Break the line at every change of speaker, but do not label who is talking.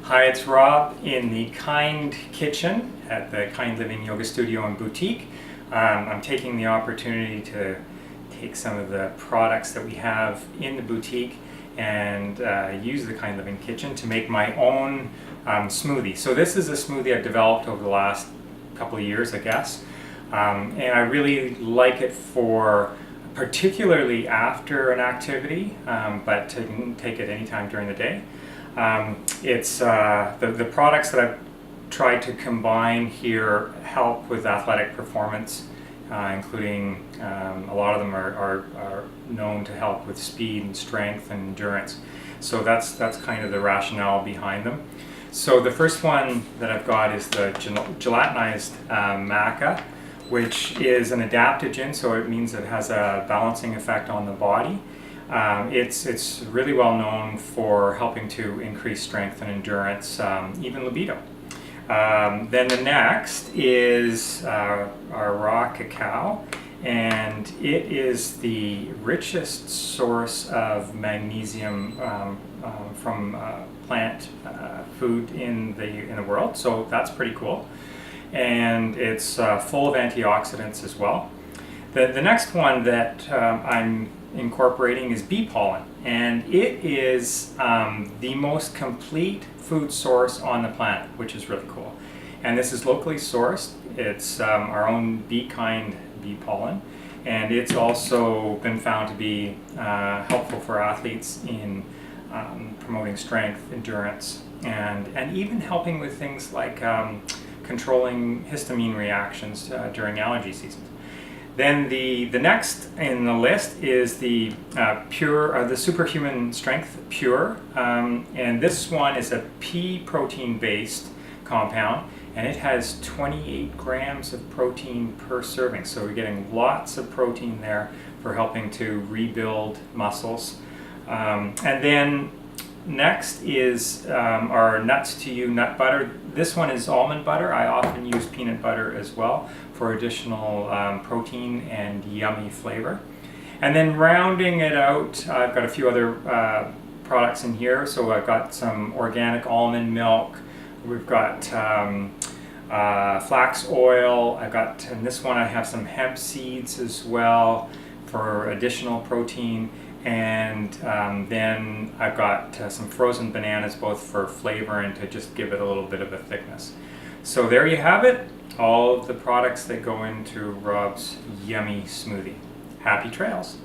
Hi, it's Rob in the Kind Kitchen at the Kind Living Yoga Studio and Boutique. I'm taking the opportunity to take some of the products that we have in the boutique and use the Kind Living Kitchen to make my own smoothie. So this is a smoothie I've developed over the last couple of years, I guess. And I really like it for particularly after an activity, but you can take it anytime during the day. It's the products that I've tried to combine here help with athletic performance, including a lot of them are known to help with speed and strength and endurance. So that's kind of the rationale behind them. So the first one that I've got is the gelatinized maca, which is an adaptogen, so it means it has a balancing effect on the body. It's really well known for helping to increase strength and endurance, even libido. Then the next is our raw cacao, and it is the richest source of magnesium from plant food in the world, so that's pretty cool. And it's full of antioxidants as well. The next one that I'm incorporating is bee pollen, and it is the most complete food source on the planet, which is really cool. And this is locally sourced. It's our own Kind bee pollen, and it's also been found to be helpful for athletes in promoting strength, endurance, and even helping with things like controlling histamine reactions during allergy season. Then the next in the list is the the Superhuman Strength Pure, and this one is a pea protein based compound, and it has 28 grams of protein per serving, so we're getting lots of protein there for helping to rebuild muscles. And then next is our Nuts to You nut butter. This one is almond butter. I often use peanut butter as well for additional protein and yummy flavor. And then rounding it out, I've got a few other products in here. So I've got some organic almond milk. We've got flax oil. I've got, in this one I have some hemp seeds as well for additional protein. And then I've got some frozen bananas, both for flavor and to just give it a little bit of a thickness. So there you have it, all of the products that go into Rob's yummy smoothie. Happy trails!